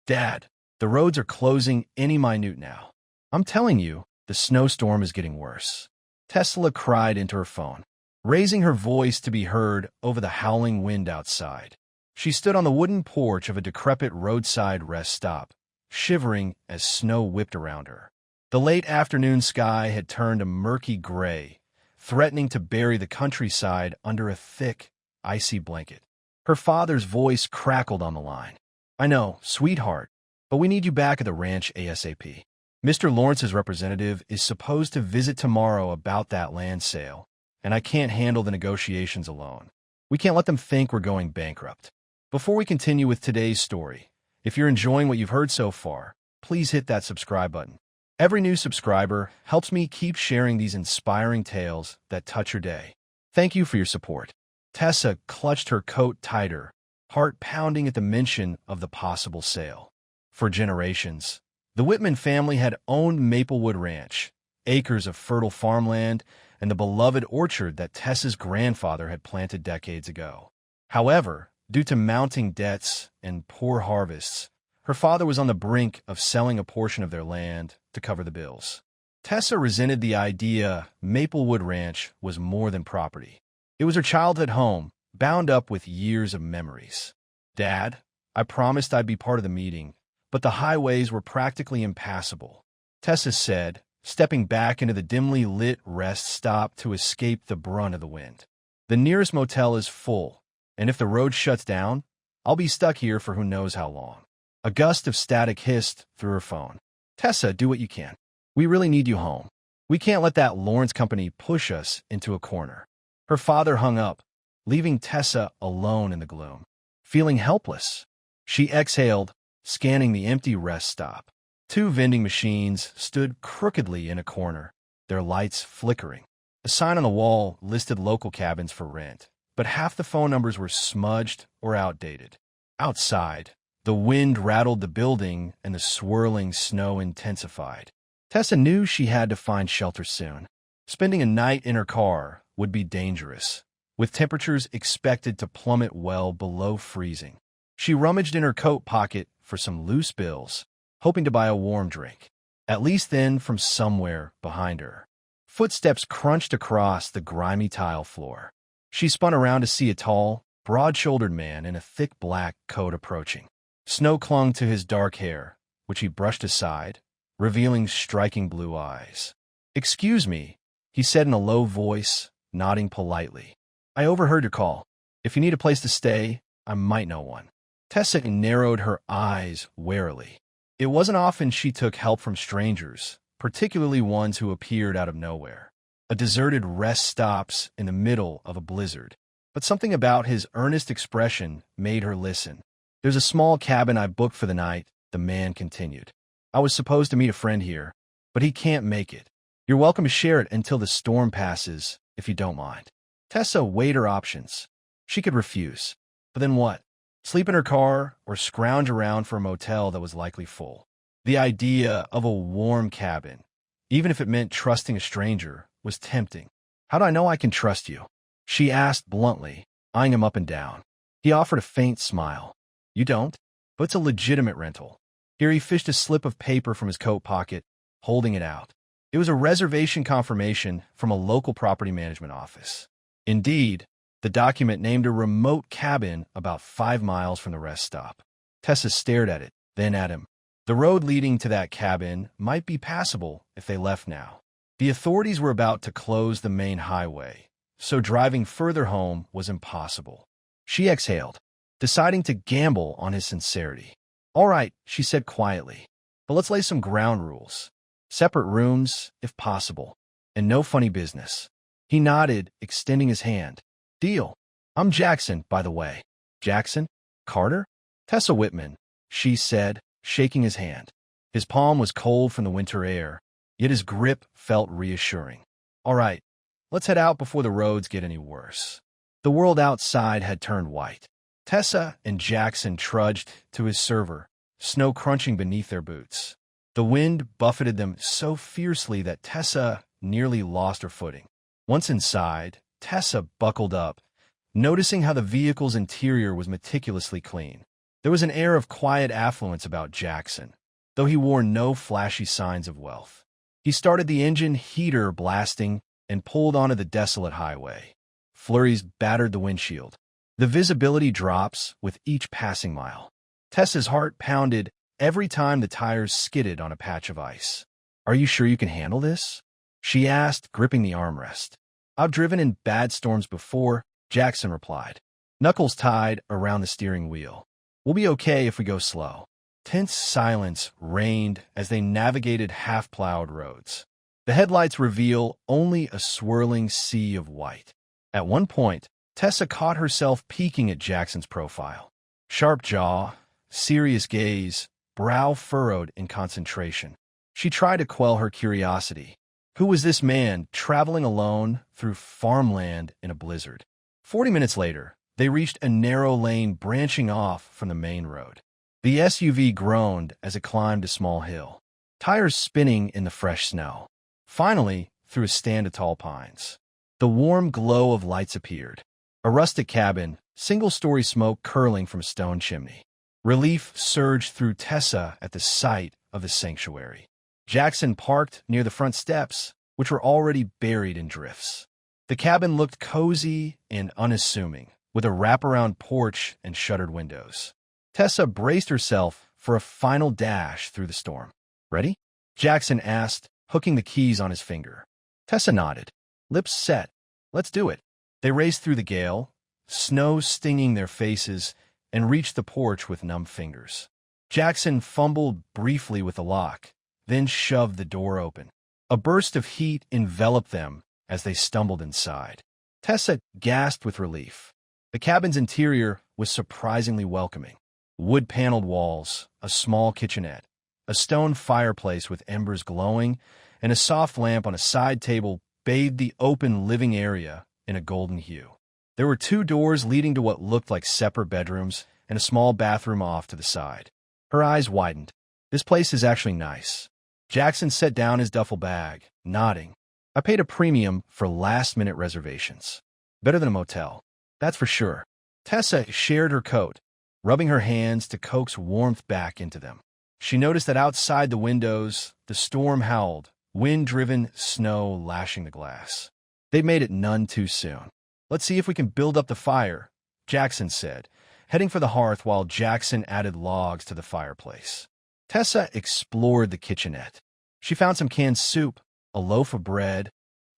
Dad, the roads are closing any minute now. I'm telling you, the snowstorm is getting worse. Tessa cried into her phone, raising her voice to be heard over the howling wind outside. She stood on the wooden porch of a decrepit roadside rest stop, shivering as snow whipped around her. The late afternoon sky had turned a murky gray, threatening to bury the countryside under a thick, icy blanket. Her father's voice crackled on the line. "I know, sweetheart, but we need you back at the ranch ASAP. Mr. Lawrence's representative is supposed to visit tomorrow about that land sale, and I can't handle the negotiations alone. We can't let them think we're going bankrupt." Before we continue with today's story, if you're enjoying what you've heard so far, please hit that subscribe button. Every new subscriber helps me keep sharing these inspiring tales that touch your day. Thank you for your support. Tessa clutched her coat tighter, heart pounding at the mention of the possible sale. For generations, the Whitman family had owned Maplewood Ranch, acres of fertile farmland, and the beloved orchard that Tessa's grandfather had planted decades ago. However, due to mounting debts and poor harvests, her father was on the brink of selling a portion of their land to cover the bills. Tessa resented the idea Maplewood Ranch was more than property. It was her childhood home, bound up with years of memories. "Dad, I promised I'd be part of the meeting, but the highways were practically impassable," Tessa said, stepping back into the dimly lit rest stop to escape the brunt of the wind. "The nearest motel is full, and if the road shuts down, I'll be stuck here for who knows how long." A gust of static hissed through her phone. "Tessa, do what you can. We really need you home. We can't let that Lawrence company push us into a corner." Her father hung up, leaving Tessa alone in the gloom. Feeling helpless, she exhaled, scanning the empty rest stop. Two vending machines stood crookedly in a corner, their lights flickering. A sign on the wall listed local cabins for rent, but half the phone numbers were smudged or outdated. Outside, the wind rattled the building and the swirling snow intensified. Tessa knew she had to find shelter soon. Spending a night in her car would be dangerous, with temperatures expected to plummet well below freezing. She rummaged in her coat pocket for some loose bills, hoping to buy a warm drink, at least then from somewhere behind her. Footsteps crunched across the grimy tile floor. She spun around to see a tall, broad-shouldered man in a thick black coat approaching. Snow clung to his dark hair, which he brushed aside, revealing striking blue eyes. "Excuse me," he said in a low voice, nodding politely. "I overheard your call. If you need a place to stay, I might know one." Tessa narrowed her eyes warily. It wasn't often she took help from strangers, particularly ones who appeared out of nowhere. A deserted rest stops in the middle of a blizzard. But something about his earnest expression made her listen. "There's a small cabin I booked for the night," the man continued. "I was supposed to meet a friend here, but he can't make it. You're welcome to share it until the storm passes, if you don't mind." Tessa weighed her options. She could refuse. But then what? Sleep in her car or scrounge around for a motel that was likely full? The idea of a warm cabin, even if it meant trusting a stranger, was tempting. "How do I know I can trust you?" she asked bluntly, eyeing him up and down. He offered a faint smile. "You don't? But it's a legitimate rental." Here he fished a slip of paper from his coat pocket, holding it out. It was a reservation confirmation from a local property management office. Indeed, the document named a remote cabin about 5 miles from the rest stop. Tessa stared at it, then at him. The road leading to that cabin might be passable if they left now. The authorities were about to close the main highway, so driving further home was impossible. She exhaled, deciding to gamble on his sincerity. "All right," she said quietly, "but let's lay some ground rules. Separate rooms, if possible, and no funny business." He nodded, extending his hand. "Deal. I'm Jackson, by the way." "Jackson? Carter?" "Tessa Whitman," she said, shaking his hand. His palm was cold from the winter air, yet his grip felt reassuring. "All right, let's head out before the roads get any worse." The world outside had turned white. Tessa and Jackson trudged to his server, snow crunching beneath their boots. The wind buffeted them so fiercely that Tessa nearly lost her footing. Once inside, Tessa buckled up, noticing how the vehicle's interior was meticulously clean. There was an air of quiet affluence about Jackson, though he wore no flashy signs of wealth. He started the engine heater blasting and pulled onto the desolate highway. Flurries battered the windshield. The visibility drops with each passing mile. Tessa's heart pounded every time the tires skidded on a patch of ice. "Are you sure you can handle this?" she asked, gripping the armrest. "I've driven in bad storms before," Jackson replied, knuckles tied around the steering wheel. "We'll be okay if we go slow." Tense silence reigned as they navigated half-plowed roads. The headlights reveal only a swirling sea of white. At one point, Tessa caught herself peeking at Jackson's profile. Sharp jaw, serious gaze, brow furrowed in concentration. She tried to quell her curiosity. Who was this man traveling alone through farmland in a blizzard? 40 minutes later, they reached a narrow lane branching off from the main road. The SUV groaned as it climbed a small hill, tires spinning in the fresh snow. Finally, through a stand of tall pines, the warm glow of lights appeared. A rustic cabin, single-story smoke curling from a stone chimney. Relief surged through Tessa at the sight of the sanctuary. Jackson parked near the front steps, which were already buried in drifts. The cabin looked cozy and unassuming, with a wraparound porch and shuttered windows. Tessa braced herself for a final dash through the storm. "Ready?" Jackson asked, hooking the keys on his finger. Tessa nodded, lips set. "Let's do it." They raced through the gale, snow stinging their faces, and reached the porch with numb fingers. Jackson fumbled briefly with the lock, then shoved the door open. A burst of heat enveloped them as they stumbled inside. Tessa gasped with relief. The cabin's interior was surprisingly welcoming. Wood-paneled walls, a small kitchenette, a stone fireplace with embers glowing, and a soft lamp on a side table bathed the open living area in a golden hue. There were 2 doors leading to what looked like separate bedrooms and a small bathroom off to the side. Her eyes widened. "This place is actually nice." Jackson set down his duffel bag, nodding. "I paid a premium for last-minute reservations. Better than a motel, that's for sure." Tessa shared her coat, rubbing her hands to coax warmth back into them. She noticed that outside the windows, the storm howled, wind-driven snow lashing the glass. They made it none too soon. "Let's see if we can build up the fire," Jackson said, heading for the hearth while Jackson added logs to the fireplace. Tessa explored the kitchenette. She found some canned soup, a loaf of bread,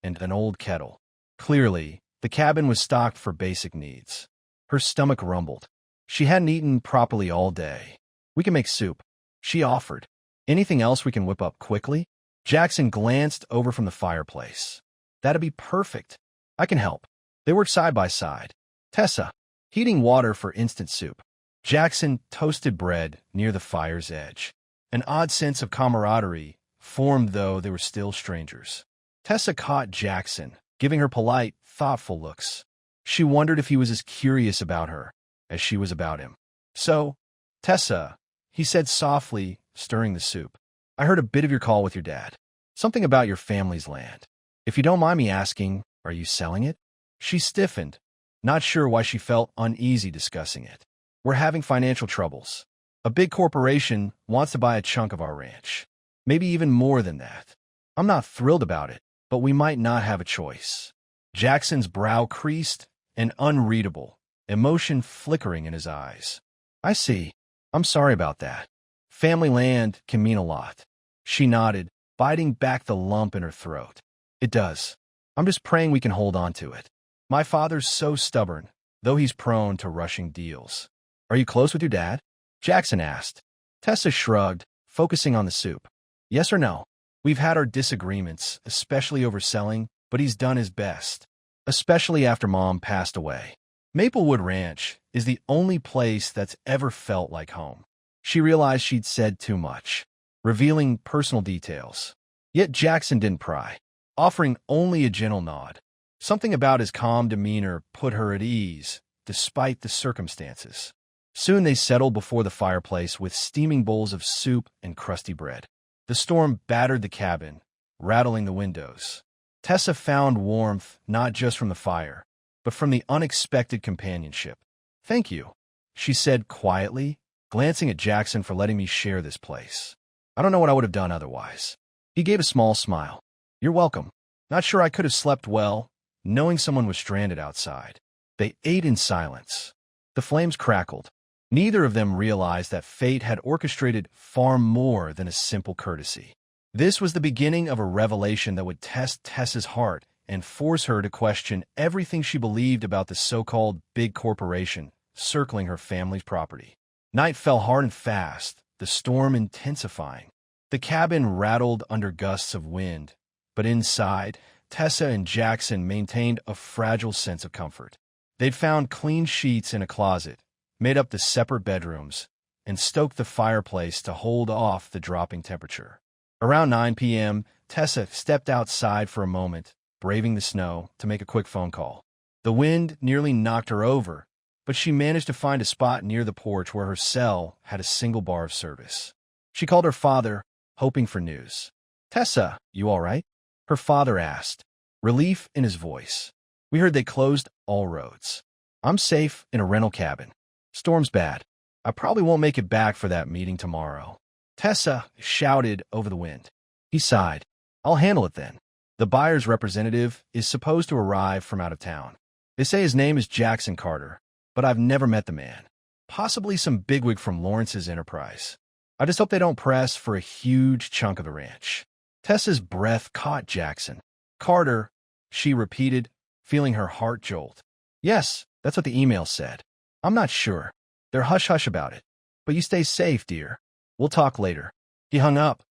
and an old kettle. Clearly, the cabin was stocked for basic needs. Her stomach rumbled. She hadn't eaten properly all day. "We can make soup," she offered. "Anything else we can whip up quickly?" Jackson glanced over from the fireplace. "That'd be perfect. I can help." They worked side by side. Tessa, heating water for instant soup. Jackson toasted bread near the fire's edge. An odd sense of camaraderie formed, though they were still strangers. Tessa caught Jackson, giving her polite, thoughtful looks. She wondered if he was as curious about her as she was about him. "So, Tessa," he said softly, stirring the soup, "I heard a bit of your call with your dad. Something about your family's land. If you don't mind me asking, are you selling it?" She stiffened, not sure why she felt uneasy discussing it. "We're having financial troubles. A big corporation wants to buy a chunk of our ranch. Maybe even more than that. I'm not thrilled about it, but we might not have a choice." Jackson's brow creased, and unreadable, emotion flickering in his eyes. "I see. I'm sorry about that. Family land can mean a lot." She nodded, biting back the lump in her throat. "It does. I'm just praying we can hold on to it. My father's so stubborn, though he's prone to rushing deals." "Are you close with your dad?" Jackson asked. Tessa shrugged, focusing on the soup. "Yes or no? We've had our disagreements, especially over selling, but he's done his best, especially after Mom passed away. Maplewood Ranch is the only place that's ever felt like home." She realized she'd said too much, revealing personal details. Yet Jackson didn't pry, offering only a gentle nod. Something about his calm demeanor put her at ease, despite the circumstances. Soon they settled before the fireplace with steaming bowls of soup and crusty bread. The storm battered the cabin, rattling the windows. Tessa found warmth not just from the fire, but from the unexpected companionship. "Thank you," she said quietly, glancing at Jackson for letting me share this place. I don't know what I would have done otherwise. He gave a small smile. You're welcome. Not sure I could have slept well, knowing someone was stranded outside. They ate in silence. The flames crackled. Neither of them realized that fate had orchestrated far more than a simple courtesy. This was the beginning of a revelation that would test Tessa's heart and force her to question everything she believed about the so-called big corporation circling her family's property. Night fell hard and fast, the storm intensifying. The cabin rattled under gusts of wind, but inside, Tessa and Jackson maintained a fragile sense of comfort. They'd found clean sheets in a closet, made up the separate bedrooms, and stoked the fireplace to hold off the dropping temperature. Around 9 p.m., Tessa stepped outside for a moment, braving the snow, to make a quick phone call. The wind nearly knocked her over, but she managed to find a spot near the porch where her cell had a single bar of service. She called her father, hoping for news. "Tessa, you all right?" her father asked, relief in his voice. "We heard they closed all roads. I'm safe in a rental cabin. Storm's bad. I probably won't make it back for that meeting tomorrow." Tessa shouted over the wind. He sighed. "I'll handle it then. The buyer's representative is supposed to arrive from out of town. They say his name is Jackson Carter, but I've never met the man. Possibly some bigwig from Lawrence's enterprise. I just hope they don't press for a huge chunk of the ranch." Tessa's breath caught Jackson. "Carter," she repeated, feeling her heart jolt. "Yes, that's what the email said. I'm not sure. They're hush-hush about it. But you stay safe, dear. We'll talk later." He hung up,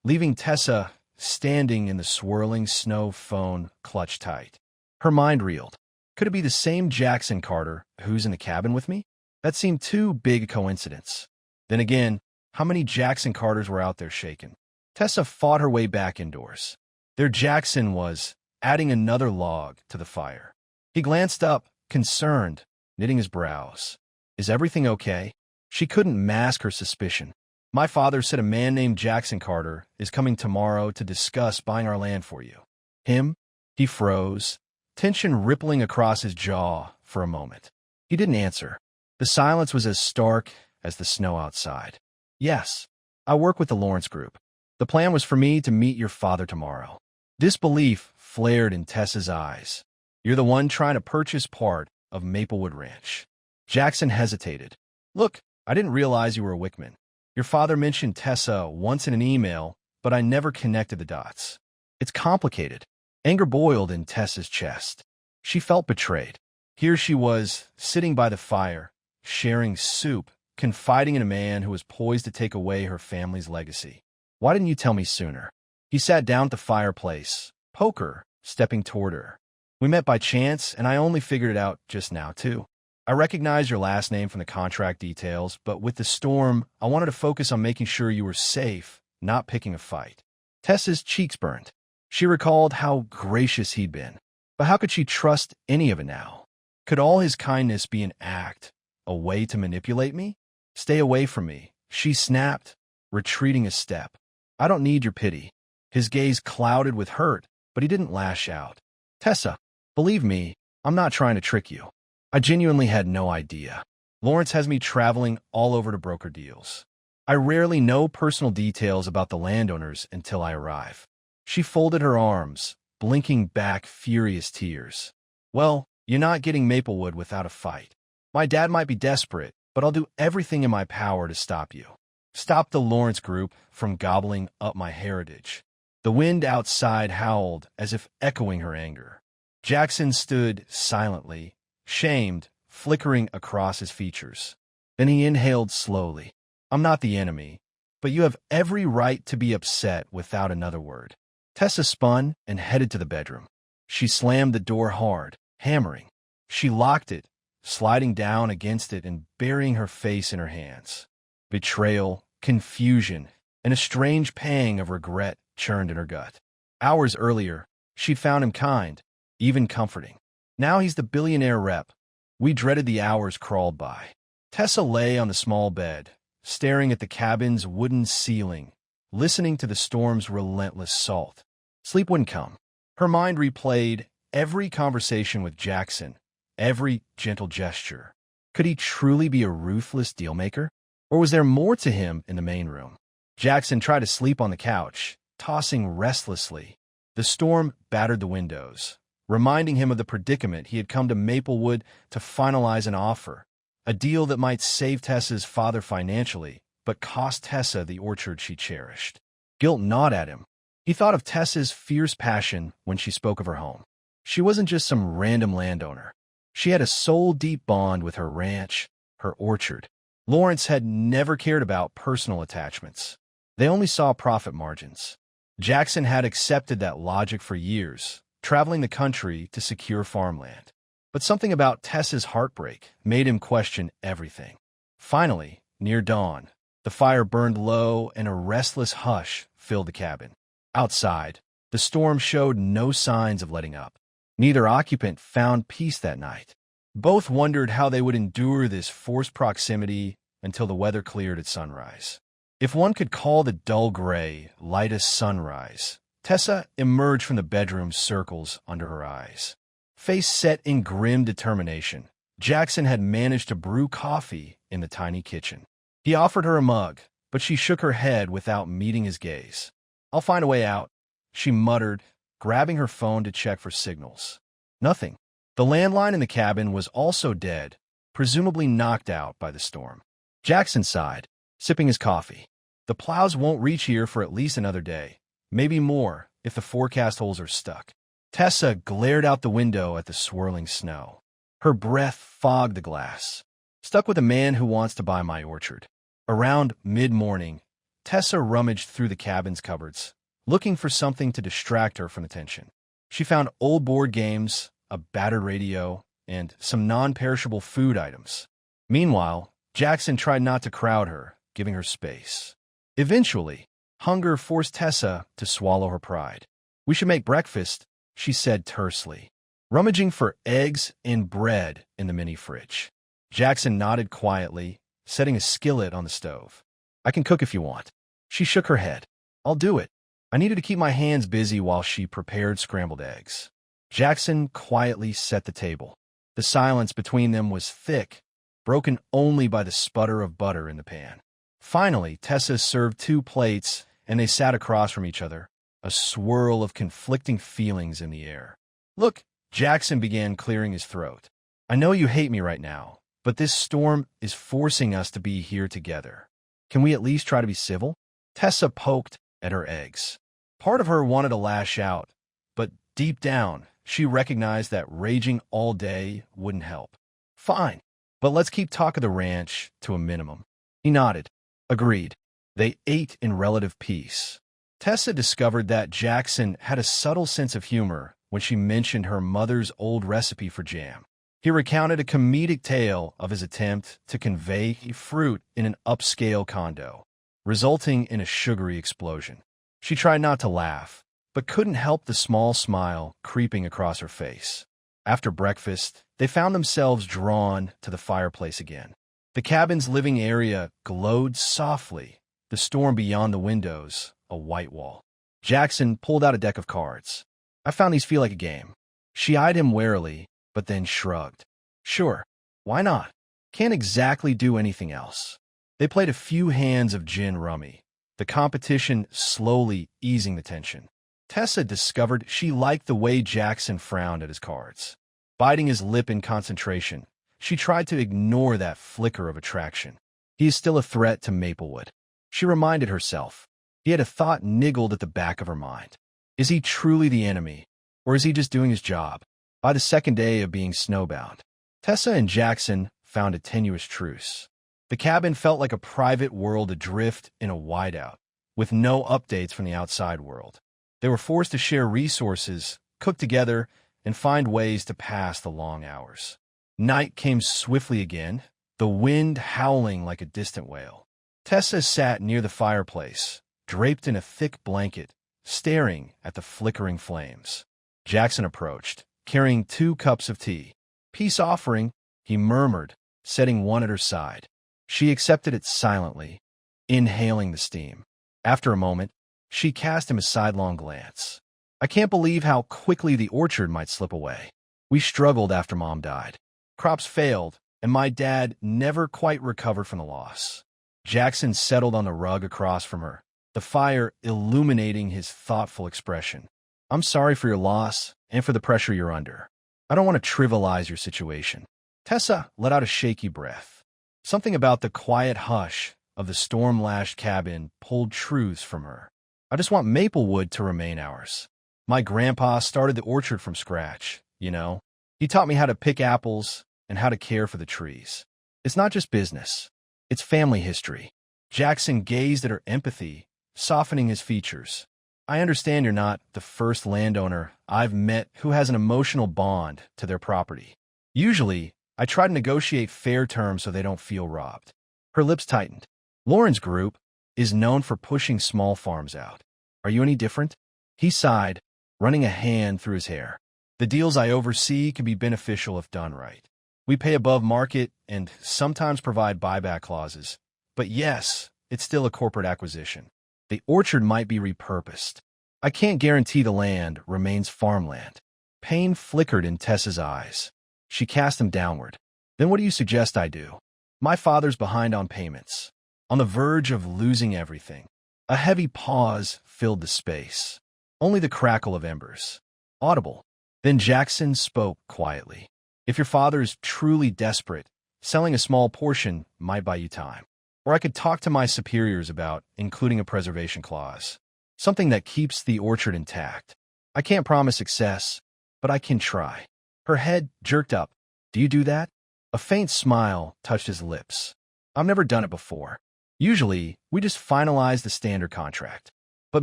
leaving Tessa standing in the swirling snow, phone clutched tight. Her mind reeled. Could it be the same Jackson Carter who's in the cabin with me? That seemed too big a coincidence. Then again, how many Jackson Carters were out there shaken? Tessa fought her way back indoors. There Jackson was, adding another log to the fire. He glanced up, concerned, knitting his brows. Is everything okay? She couldn't mask her suspicion. "My father said a man named Jackson Carter is coming tomorrow to discuss buying our land for you." Him? He froze, tension rippling across his jaw for a moment. He didn't answer. The silence was as stark as the snow outside. "Yes, I work with the Lawrence Group. The plan was for me to meet your father tomorrow." Disbelief flared in Tessa's eyes. "You're the one trying to purchase part of Maplewood Ranch." Jackson hesitated. "Look, I didn't realize you were a Wickman. Your father mentioned Tessa once in an email, but I never connected the dots. It's complicated." Anger boiled in Tessa's chest. She felt betrayed. Here she was, sitting by the fire, sharing soup, confiding in a man who was poised to take away her family's legacy. "Why didn't you tell me sooner?" He sat down at the fireplace, poker stepping toward her. "We met by chance, and I only figured it out just now, too. I recognize your last name from the contract details, but with the storm, I wanted to focus on making sure you were safe, not picking a fight." Tessa's cheeks burned. She recalled how gracious he'd been. But how could she trust any of it now? Could all his kindness be an act, a way to manipulate me? "Stay away from me," she snapped, retreating a step. "I don't need your pity." His gaze clouded with hurt, but he didn't lash out. "Tessa, believe me, I'm not trying to trick you. I genuinely had no idea. Lawrence has me traveling all over to broker deals. I rarely know personal details about the landowners until I arrive." She folded her arms, blinking back furious tears. "Well, you're not getting Maplewood without a fight. My dad might be desperate, but I'll do everything in my power to stop you. Stop the Lawrence Group from gobbling up my heritage." The wind outside howled as if echoing her anger. Jackson stood silently, shamed, flickering across his features. Then he inhaled slowly. "I'm not the enemy, but you have every right to be upset without another word." Tessa spun and headed to the bedroom. She slammed the door hard, hammering. She locked it, sliding down against it and burying her face in her hands. Betrayal, confusion, and a strange pang of regret churned in her gut. Hours earlier, she'd found him kind, even comforting. Now he's the billionaire rep. We dreaded the hours crawled by. Tessa lay on the small bed, staring at the cabin's wooden ceiling, listening to the storm's relentless assault. Sleep wouldn't come. Her mind replayed every conversation with Jackson, every gentle gesture. Could he truly be a ruthless dealmaker? Or was there more to him in the main room? Jackson tried to sleep on the couch, tossing restlessly. The storm battered the windows, reminding him of the predicament he had come to Maplewood to finalize an offer, a deal that might save Tessa's father financially, but cost Tessa the orchard she cherished. Guilt gnawed at him. He thought of Tessa's fierce passion when she spoke of her home. She wasn't just some random landowner. She had a soul-deep bond with her ranch, her orchard. Lawrence had never cared about personal attachments. They only saw profit margins. Jackson had accepted that logic for years, traveling the country to secure farmland. But something about Tessa's heartbreak made him question everything. Finally, near dawn, the fire burned low and a restless hush filled the cabin. Outside, the storm showed no signs of letting up. Neither occupant found peace that night. Both wondered how they would endure this forced proximity until the weather cleared at sunrise. If one could call the dull gray light a sunrise, Tessa emerged from the bedroom's circles under her eyes. Face set in grim determination, Jackson had managed to brew coffee in the tiny kitchen. He offered her a mug, but she shook her head without meeting his gaze. "I'll find a way out," she muttered, grabbing her phone to check for signals. Nothing. The landline in the cabin was also dead, presumably knocked out by the storm. Jackson sighed, sipping his coffee. The plows won't reach here for at least another day, maybe more if the forecast holes are stuck. Tessa glared out the window at the swirling snow. Her breath fogged the glass. "Stuck with a man who wants to buy my orchard." Around mid-morning, Tessa rummaged through the cabin's cupboards, looking for something to distract her from the tension. She found old board games, a battered radio, and some non-perishable food items. Meanwhile, Jackson tried not to crowd her, giving her space. Eventually, hunger forced Tessa to swallow her pride. "We should make breakfast," she said tersely, rummaging for eggs and bread in the mini-fridge. Jackson nodded quietly, setting a skillet on the stove. "I can cook if you want." She shook her head. "I'll do it." I needed to keep my hands busy while she prepared scrambled eggs. Jackson quietly set the table. The silence between them was thick, broken only by the sputter of butter in the pan. Finally, Tessa served 2 plates, and they sat across from each other, a swirl of conflicting feelings in the air. "Look," Jackson began, clearing his throat. "I know you hate me right now, but this storm is forcing us to be here together. Can we at least try to be civil?" Tessa poked at her eggs. Part of her wanted to lash out, but deep down, she recognized that raging all day wouldn't help. "Fine, but let's keep talk of the ranch to a minimum." He nodded. Agreed. They ate in relative peace. Tessa discovered that Jackson had a subtle sense of humor when she mentioned her mother's old recipe for jam. He recounted a comedic tale of his attempt to convey fruit in an upscale condo, resulting in a sugary explosion. She tried not to laugh, but couldn't help the small smile creeping across her face. After breakfast, they found themselves drawn to the fireplace again. The cabin's living area glowed softly, the storm beyond the windows a white wall. Jackson pulled out a deck of cards. "I found these feel like a game." She eyed him warily, but then shrugged. "Sure, why not? Can't exactly do anything else." They played a few hands of gin rummy, the competition slowly easing the tension. Tessa discovered she liked the way Jackson frowned at his cards. Biting his lip in concentration, she tried to ignore that flicker of attraction. He is still a threat to Maplewood, she reminded herself. Yet a thought niggled at the back of her mind. Is he truly the enemy, or is he just doing his job? By the second day of being snowbound, Tessa and Jackson found a tenuous truce. The cabin felt like a private world adrift in a whiteout, with no updates from the outside world. They were forced to share resources, cook together, and find ways to pass the long hours. Night came swiftly again, the wind howling like a distant wail. Tessa sat near the fireplace, draped in a thick blanket, staring at the flickering flames. Jackson approached, carrying 2 cups of tea. "Peace offering," he murmured, setting one at her side. She accepted it silently, inhaling the steam. After a moment, she cast him a sidelong glance. "I can't believe how quickly the orchard might slip away. We struggled after Mom died. Crops failed, and my dad never quite recovered from the loss. Jackson settled on the rug across from her, the fire illuminating his thoughtful expression. I'm sorry for your loss and for the pressure you're under. I don't want to trivialize your situation. Tessa let out a shaky breath. Something about the quiet hush of the storm-lashed cabin pulled truths from her. I just want Maplewood to remain ours. My grandpa started the orchard from scratch, you know. He taught me how to pick apples and how to care for the trees. It's not just business. It's family history. Jackson gazed at her empathy, softening his features. I understand you're not the first landowner I've met who has an emotional bond to their property. Usually, I try to negotiate fair terms so they don't feel robbed. Her lips tightened. Lauren's group is known for pushing small farms out. Are you any different? He sighed, running a hand through his hair. The deals I oversee can be beneficial if done right. We pay above market and sometimes provide buyback clauses. But yes, it's still a corporate acquisition. The orchard might be repurposed. I can't guarantee the land remains farmland. Pain flickered in Tessa's eyes. She cast them downward. Then what do you suggest I do? My father's behind on payments, on the verge of losing everything. A heavy pause filled the space. Only the crackle of embers. Audible. Then Jackson spoke quietly. If your father is truly desperate, selling a small portion might buy you time. Or I could talk to my superiors about including a preservation clause. Something that keeps the orchard intact. I can't promise success, but I can try. Her head jerked up. Do you do that? A faint smile touched his lips. I've never done it before. Usually, we just finalize the standard contract. But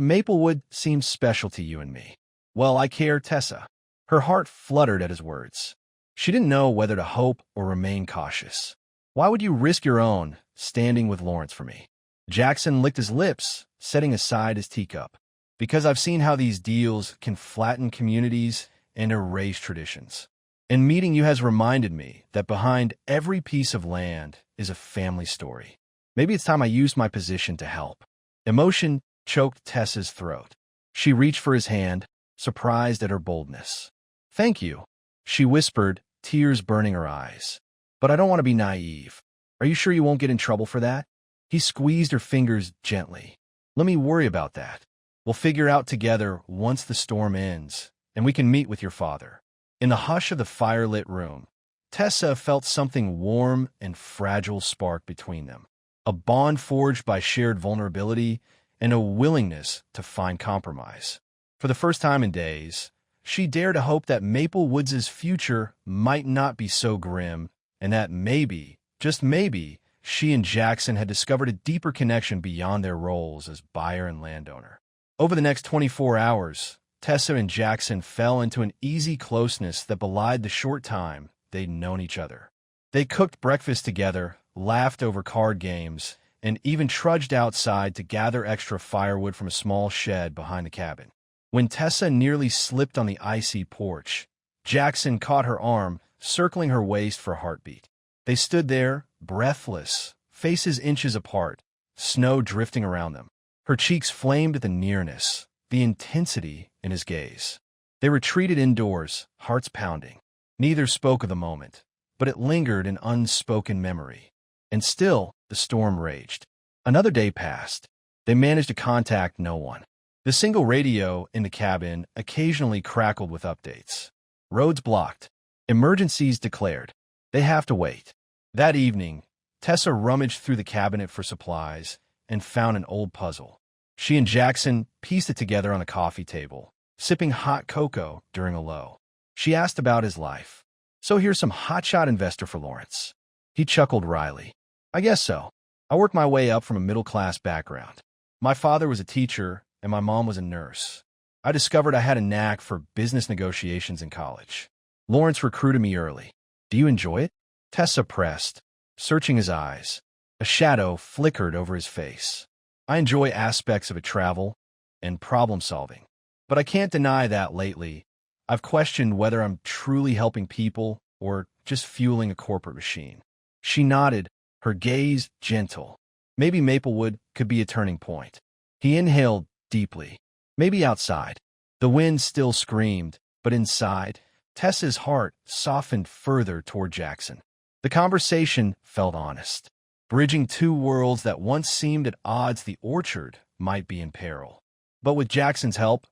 Maplewood seems special to you and me. Well, I care, Tessa. Her heart fluttered at his words. She didn't know whether to hope or remain cautious. Why would you risk your own standing with Lawrence for me? Jackson licked his lips, setting aside his teacup. Because I've seen how these deals can flatten communities and erase traditions. And meeting you has reminded me that behind every piece of land is a family story. Maybe it's time I used my position to help. Emotion choked Tessa's throat. She reached for his hand, surprised at her boldness. Thank you, she whispered, tears burning her eyes. But I don't want to be naive. Are you sure you won't get in trouble for that? He squeezed her fingers gently. Let me worry about that. We'll figure out together once the storm ends, and we can meet with your father. In the hush of the firelit room, Tessa felt something warm and fragile spark between them. A bond forged by shared vulnerability and a willingness to find compromise. For the first time in days, she dared to hope that Maplewood's future might not be so grim, and that maybe, just maybe, she and Jackson had discovered a deeper connection beyond their roles as buyer and landowner. Over the next 24 hours, Tessa and Jackson fell into an easy closeness that belied the short time they'd known each other. They cooked breakfast together, laughed over card games, and even trudged outside to gather extra firewood from a small shed behind the cabin. When Tessa nearly slipped on the icy porch, Jackson caught her arm, circling her waist for a heartbeat. They stood there, breathless, faces inches apart, snow drifting around them. Her cheeks flamed at the nearness, the intensity in his gaze. They retreated indoors, hearts pounding. Neither spoke of the moment, but it lingered in unspoken memory. And still, the storm raged. Another day passed. They managed to contact no one. The single radio in the cabin occasionally crackled with updates. Roads blocked. Emergencies declared. They have to wait. That evening, Tessa rummaged through the cabinet for supplies and found an old puzzle. She and Jackson pieced it together on a coffee table, sipping hot cocoa during a lull. She asked about his life. So here's some hotshot investor for Lawrence. He chuckled wryly. I guess so. I worked my way up from a middle-class background. My father was a teacher, and my mom was a nurse. I discovered I had a knack for business negotiations in college. Lawrence recruited me early. Do you enjoy it? Tessa pressed, searching his eyes. A shadow flickered over his face. I enjoy aspects of it, travel and problem-solving. But I can't deny that lately, I've questioned whether I'm truly helping people or just fueling a corporate machine. She nodded, her gaze gentle. Maybe Maplewood could be a turning point. He inhaled deeply. Maybe outside. The wind still screamed, but inside, Tessa's heart softened further toward Jackson. The conversation felt honest. bridging two worlds that once seemed at odds. The orchard might be in peril. But with Jackson's help,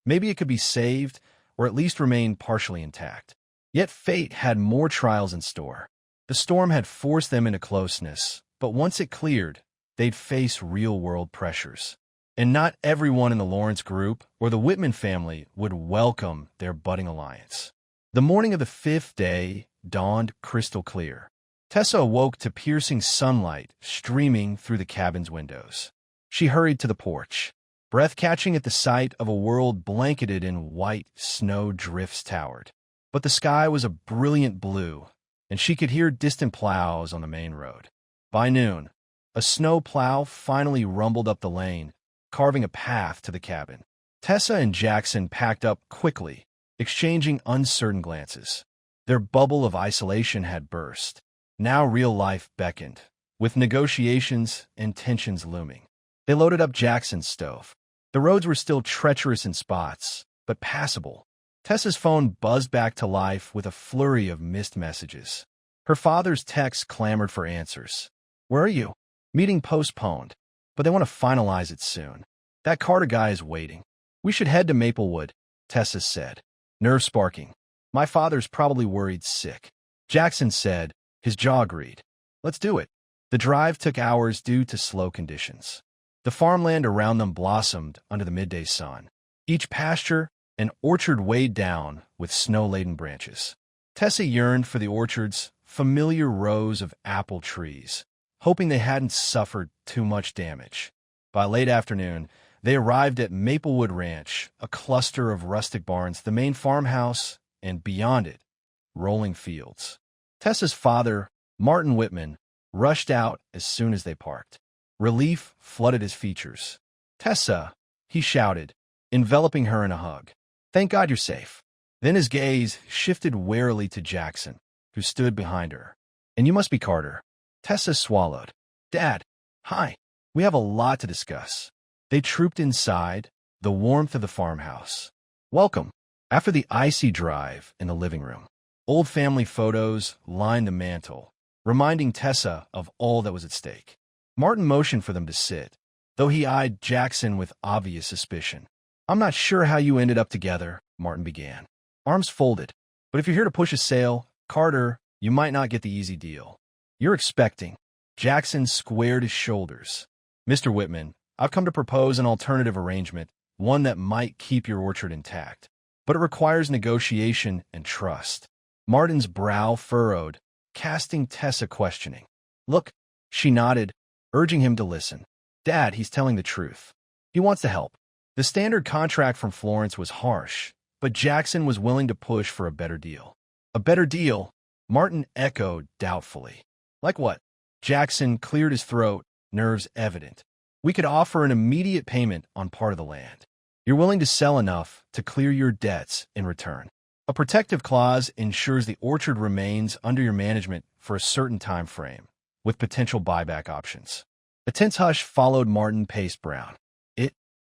maybe it could be saved, or at least remain partially intact. Yet fate had more trials in store. The storm had forced them into closeness, but once it cleared, they'd face real-world pressures. And not everyone in the Lawrence group or the Whitman family would welcome their budding alliance. The morning of the fifth day dawned crystal clear. Tessa awoke to piercing sunlight streaming through the cabin's windows. She hurried to the porch, breath-catching at the sight of a world blanketed in white snow drifts towered. But the sky was a brilliant blue, and she could hear distant plows on the main road. By noon, a snow plow finally rumbled up the lane, carving a path to the cabin. Tessa and Jackson packed up quickly, exchanging uncertain glances. Their bubble of isolation had burst. Now real life beckoned, with negotiations and tensions looming. They loaded up Jackson's stove. The roads were still treacherous in spots, but passable. Tessa's phone buzzed back to life with a flurry of missed messages. Her father's texts clamored for answers. "Where are you?" "Meeting postponed, but they want to finalize it soon. That Carter guy is waiting." "We should head to Maplewood," Tessa said, nerve sparking. "My father's probably worried sick." Jackson said, his jaw agreed. "Let's do it." The drive took hours due to slow conditions. The farmland around them blossomed under the midday sun. Each pasture and orchard weighed down with snow-laden branches. Tessa yearned for the orchard's familiar rows of apple trees, hoping they hadn't suffered too much damage. By late afternoon, they arrived at Maplewood Ranch, a cluster of rustic barns, the main farmhouse, and beyond it, rolling fields. Tessa's father, Martin Whitman, rushed out as soon as they parked. Relief flooded his features. "Tessa," he shouted, enveloping her in a hug. "Thank God you're safe." Then his gaze shifted warily to Jackson, who stood behind her. "And you must be Carter." Tessa swallowed. "Dad, hi. We have a lot to discuss." They trooped inside, the warmth of the farmhouse. "Welcome." After the icy drive in the living room, old family photos lined the mantel, reminding Tessa of all that was at stake. Martin motioned for them to sit, though he eyed Jackson with obvious suspicion. "I'm not sure how you ended up together," Martin began, arms folded. "But if you're here to push a sale, Carter, you might not get the easy deal you're expecting." Jackson squared his shoulders. "Mr. Whitman, I've come to propose an alternative arrangement, one that might keep your orchard intact. But it requires negotiation and trust." Martin's brow furrowed, casting Tessa questioning. "Look," she nodded, urging him to listen. "Dad, he's telling the truth. He wants to help." The standard contract from Florence was harsh, but Jackson was willing to push for a better deal. "A better deal?" Martin echoed doubtfully. "Like what?" Jackson cleared his throat, nerves evident. "We could offer an immediate payment on part of the land. You're willing to sell enough to clear your debts in return. A protective clause ensures the orchard remains under your management for a certain time frame, with potential buyback options." A tense hush followed. Martin paced Brown.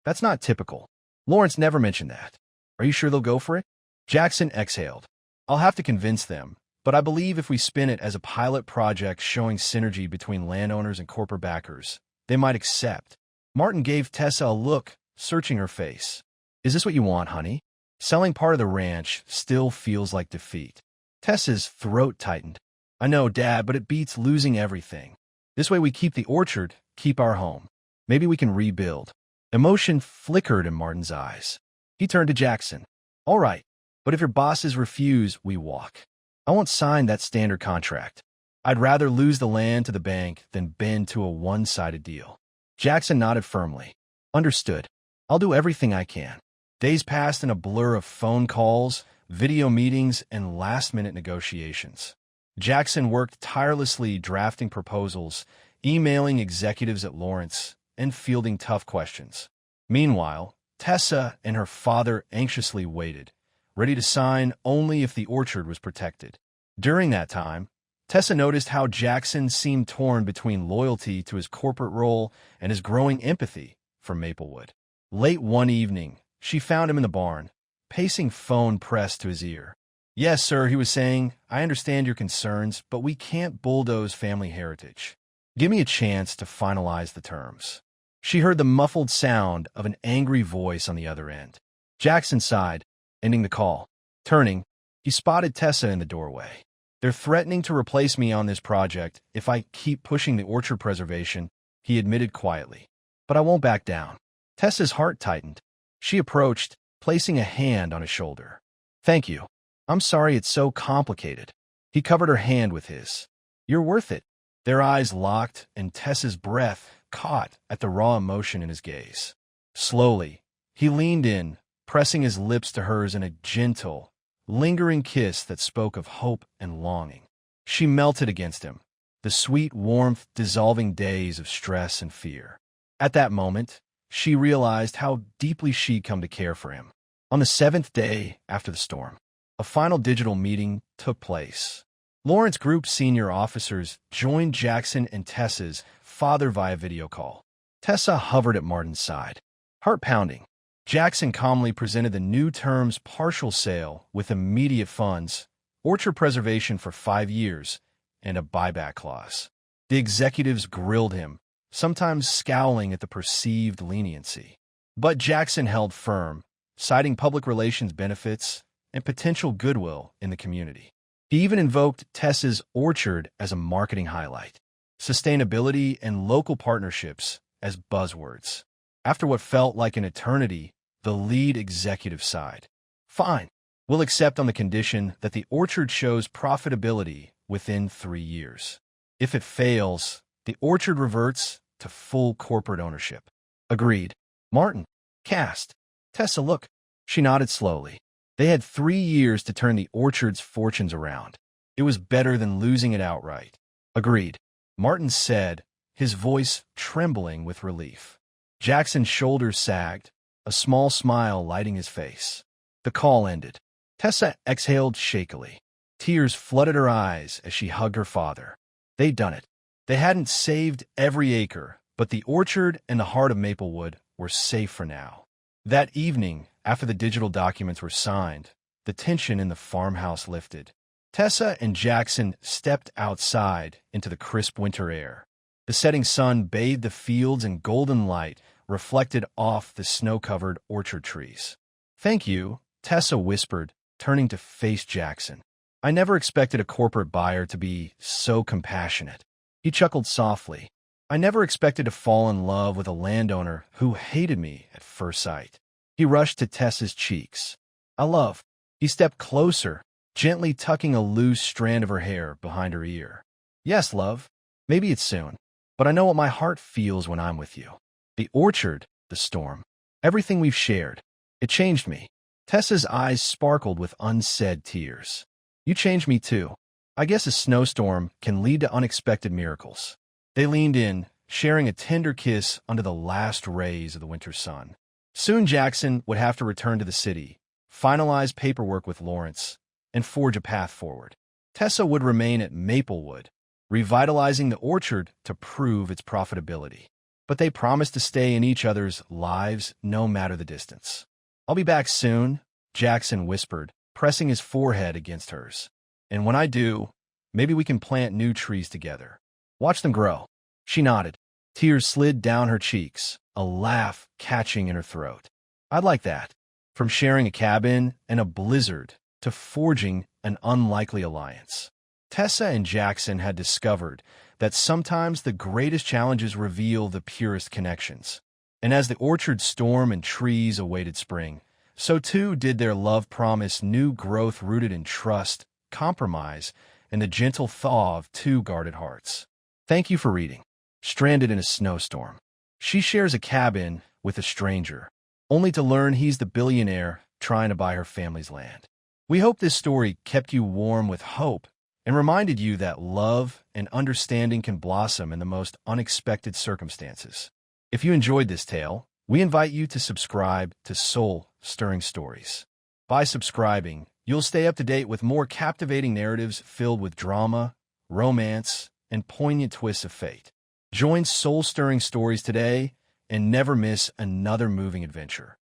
That's not typical. Lawrence never mentioned that. Are you sure they'll go for it?" Jackson exhaled. "I'll have to convince them, but I believe if we spin it as a pilot project showing synergy between landowners and corporate backers, they might accept." Martin gave Tessa a look, searching her face. "Is this what you want, honey? Selling part of the ranch still feels like defeat." Tessa's throat tightened. "I know, Dad, but it beats losing everything. This way we keep the orchard, keep our home. Maybe we can rebuild." Emotion flickered in Martin's eyes. He turned to Jackson. "All right, but if your bosses refuse, we walk. I won't sign that standard contract. I'd rather lose the land to the bank than bend to a one-sided deal." Jackson nodded firmly. "Understood. I'll do everything I can." Days passed in a blur of phone calls, video meetings, and last-minute negotiations. Jackson worked tirelessly drafting proposals, emailing executives at Lawrence, and fielding tough questions. Meanwhile, Tessa and her father anxiously waited, ready to sign only if the orchard was protected. During that time, Tessa noticed how Jackson seemed torn between loyalty to his corporate role and his growing empathy for Maplewood. Late one evening, she found him in the barn, pacing, phone pressed to his ear. "Yes, sir," he was saying, "I understand your concerns, but we can't bulldoze family heritage. Give me a chance to finalize the terms. She heard the muffled sound of an angry voice on the other end. Jackson sighed, ending the call. Turning, he spotted Tessa in the doorway. They're threatening to replace me on this project if I keep pushing the orchard preservation, he admitted quietly. But I won't back down. Tessa's heart tightened. She approached, placing a hand on his shoulder. Thank you. I'm sorry it's so complicated. He covered her hand with his. You're worth it. Their eyes locked, and Tessa's breath caught at the raw emotion in his gaze. Slowly, he leaned in, pressing his lips to hers in a gentle, lingering kiss that spoke of hope and longing. She melted against him, the sweet warmth dissolving days of stress and fear. At that moment, she realized how deeply she'd come to care for him. On the 7th day after the storm, a final digital meeting took place. Lawrence Group's senior officers joined Jackson and Tessa's father via video call. Tessa hovered at Martin's side, heart pounding. Jackson calmly presented the new terms: partial sale with immediate funds, orchard preservation for 5 years, and a buyback clause. The executives grilled him, sometimes scowling at the perceived leniency. But Jackson held firm, citing public relations benefits and potential goodwill in the community. He even invoked Tessa's orchard as a marketing highlight, sustainability and local partnerships as buzzwords. After what felt like an eternity, the lead executive sighed. Fine, we'll accept on the condition that the orchard shows profitability within 3 years. If it fails, the orchard reverts to full corporate ownership. Agreed. Martin, cast. Tessa, look. She nodded slowly. They had 3 years to turn the orchard's fortunes around. It was better than losing it outright. Agreed. Martin said, his voice trembling with relief. Jackson's shoulders sagged, a small smile lighting his face. The call ended. Tessa exhaled shakily. Tears flooded her eyes as she hugged her father. They'd done it. They hadn't saved every acre, but the orchard and the heart of Maplewood were safe for now. That evening, after the digital documents were signed, the tension in the farmhouse lifted. Tessa and Jackson stepped outside into the crisp winter air. The setting sun bathed the fields in golden light reflected off the snow-covered orchard trees. Thank you, Tessa whispered, turning to face Jackson. I never expected a corporate buyer to be so compassionate. He chuckled softly. I never expected to fall in love with a landowner who hated me at first sight. He rushed to Tessa's cheeks. I love. He stepped closer, gently tucking a loose strand of her hair behind her ear. Yes, love. Maybe it's soon. But I know what my heart feels when I'm with you. The orchard, the storm, everything we've shared. It changed me. Tessa's eyes sparkled with unsaid tears. You changed me too. I guess a snowstorm can lead to unexpected miracles. They leaned in, sharing a tender kiss under the last rays of the winter sun. Soon Jackson would have to return to the city, finalize paperwork with Lawrence, and forge a path forward. Tessa would remain at Maplewood, revitalizing the orchard to prove its profitability. But they promised to stay in each other's lives no matter the distance. I'll be back soon, Jackson whispered, pressing his forehead against hers. And when I do, maybe we can plant new trees together. Watch them grow. She nodded. Tears slid down her cheeks, a laugh catching in her throat. I'd like that. From sharing a cabin and a blizzard to forging an unlikely alliance. Tessa and Jackson had discovered that sometimes the greatest challenges reveal the purest connections. And as the orchard storm and trees awaited spring, so too did their love promise new growth rooted in trust, compromise, and the gentle thaw of 2 guarded hearts. Thank you for reading. Stranded in a Snowstorm. She shares a cabin with a stranger, only to learn he's the billionaire trying to buy her family's land. We hope this story kept you warm with hope and reminded you that love and understanding can blossom in the most unexpected circumstances. If you enjoyed this tale, we invite you to subscribe to Soul-Stirring Stories. By subscribing, you'll stay up to date with more captivating narratives filled with drama, romance, and poignant twists of fate. Join Soul-Stirring Stories today and never miss another moving adventure.